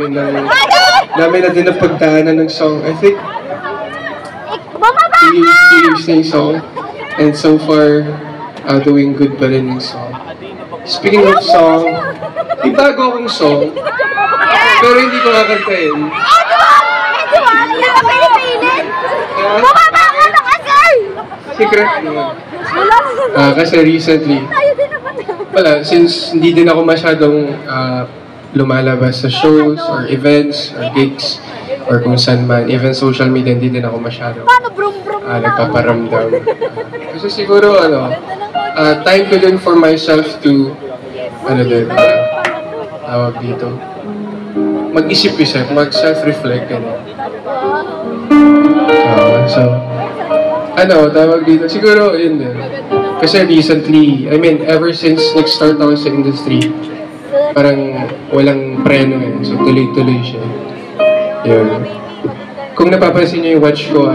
dami na din ang pagdaanan ng song. I think, 2 years na yung song. And so far, doing good pa rin yung song. Speaking of song, may bago akong song, pero hindi ko kakantahin. Secret naman. Kasi recently, since hindi din ako masyadong lumalabas sa shows or events or gigs or kung saan man, even social media, hindi din ako masyadong nagpaparamdam. Kasi siguro, time ko din for myself to, tawag dito, mag-isip-isip, mag-self-reflect, so, tawag dito, siguro, yun din. Kasi recently, ever since nag-start ako sa industry, parang walang preno so tuloy-tuloy siya. Yun. Kung napapansin niyo yung watch ko,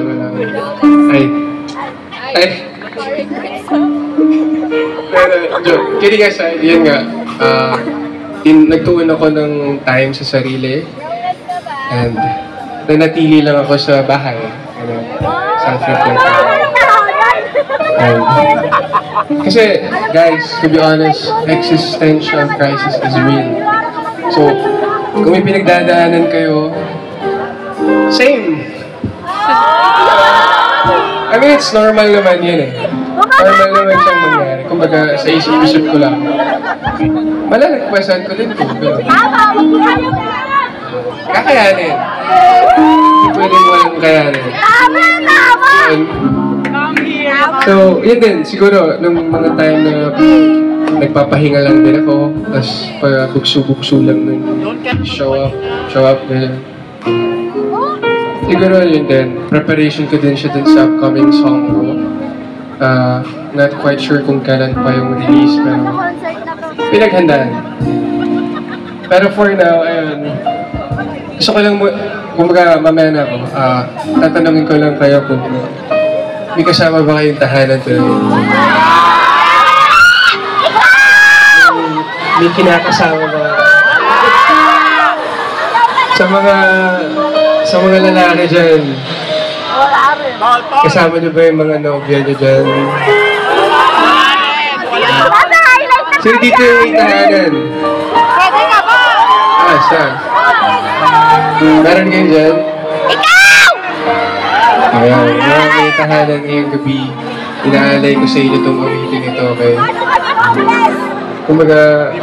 pero, kidding aside, yun nga, nagtuon ako ng time sa sarili, and nanatili lang ako sa bahay, self-reflect. Kasi, guys, to be honest, existential crisis is real. So, kung may pinagdadaanan kayo, same. It's normal naman yun Normal naman siyang mangyari. Kumbaga, sa isip-isip ko lang. Malalagpasan ko din po. Kakayanin. Hindi pwedeng walang kayanin. So, yun din. Siguro, nung mga time na nagpapahinga lang din ako, tapos para bukso-bukso lang nun. Show up din. Siguro yun din. Preparation ko din siya dun sa upcoming song ko. Not quite sure kung kailan pa yung release, pero pinaghandaan. Pero for now, ayun. Gusto ko lang, kumbaga mamaya na ako, tatanungin ko lang kayo kung may kasama ba kayong tahanan today? May kinakasama ba? Sa mga lalaki dyan, kasama niyo ba yung mga nobya niyo dyan? Sino dito yung may tahanan? Pwede ka ba? Saan? Meron kayo dyan? Ayan, may tahanan ngayong gabi. Inaalay ko sa inyo itong awitin ito, okay? Kumbaga,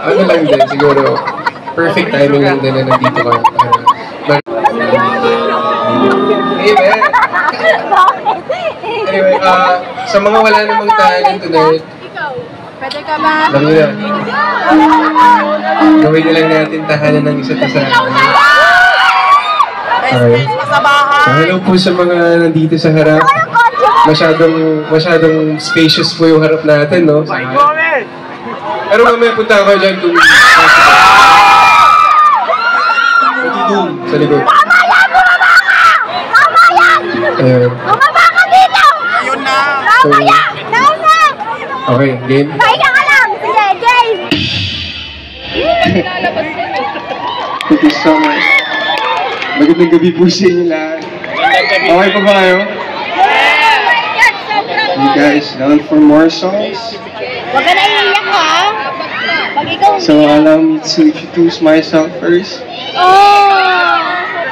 lang din, siguro, perfect timing lang din na nandito ka. Anyway, sa mga wala namang tahanan tonight, pwede ka ba? Lami na. Gawin na lang natin tahanan ng isa't isa. Okay. So, hello po sa mga nandito sa harap. Masyadong spacious po yung harap natin, no? Pero mamaya punta ako dyan kung doon, sa likod. Ayun. Bumaba ka dito! Ayun na! Mamaya! Okay, game? Pahinga ka lang! Sige, game! Thank you so much. Magandang gabi po sa inyo lahat. Okay pa ba kayo? You guys, down for more songs? Huwag ka na iiyak ha? Pag ikaw So allow me to introduce myself first.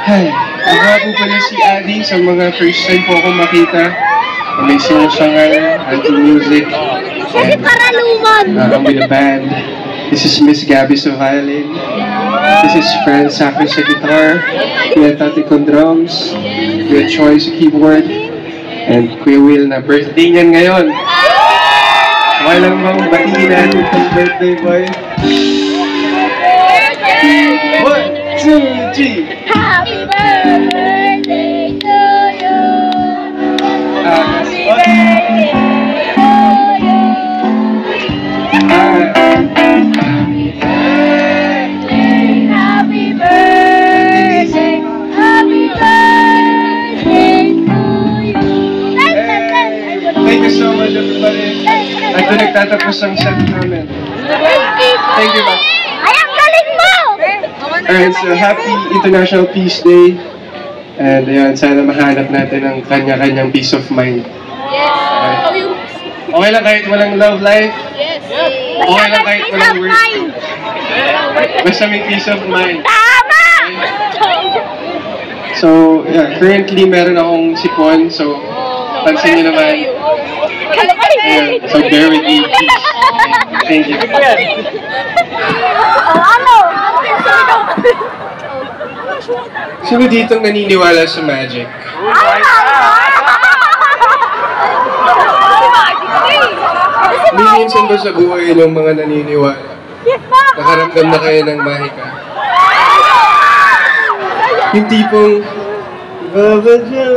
Hi, ako po pala si Adi. Sa mga first time po akong makita, may singer-singer, anti-music, and I'm with a band. This is Miss Gabby sa violin. This is Fred Sacre sa guitar, Kuya Tati Con drums, Kuya Choi sa keyboard, and Kuya Will na birthday niyan ngayon. Okay lang bang batiin natin itong birthday boy? 1, 2, 3! Happy birthday to you! Happy birthday to you! Happy birthday! Happy birthday to you! Thank you so much everybody. Ito nagtatapos ang set namin. Thank you ba? Ay, ang galing mo! Alright, so happy International Peace Day. And ayun, sana mahanap natin ang kanya-kanyang peace of mind. Yes. Okay lang kahit walang love life. Yes. Okay lang kahit walang work. Basta may peace of mind. Tama! So, yeah, currently meron akong sipon. So, pansin nyo naman. Ayan, so bear with me, please. Thank you. Ano? Sino ditong naniniwala sa magic? Minsan ba sa buhay ng mga naniniwala? Nakaramdam na kayo ng mahika? Yung tipong, babadyaw.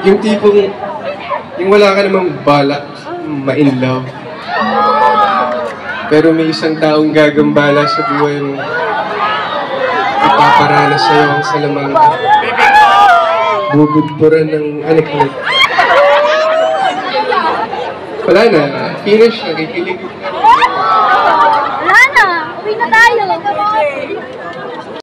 Yung tipong, yung wala ka namang balak ma-in love. Pero may isang taong gagambala sa buhay mo. Ipaparanas sa'yo ang salamang bubudburan ng anikot. Wala na, finish, nakikilig. Wala na. Uwi na tayo.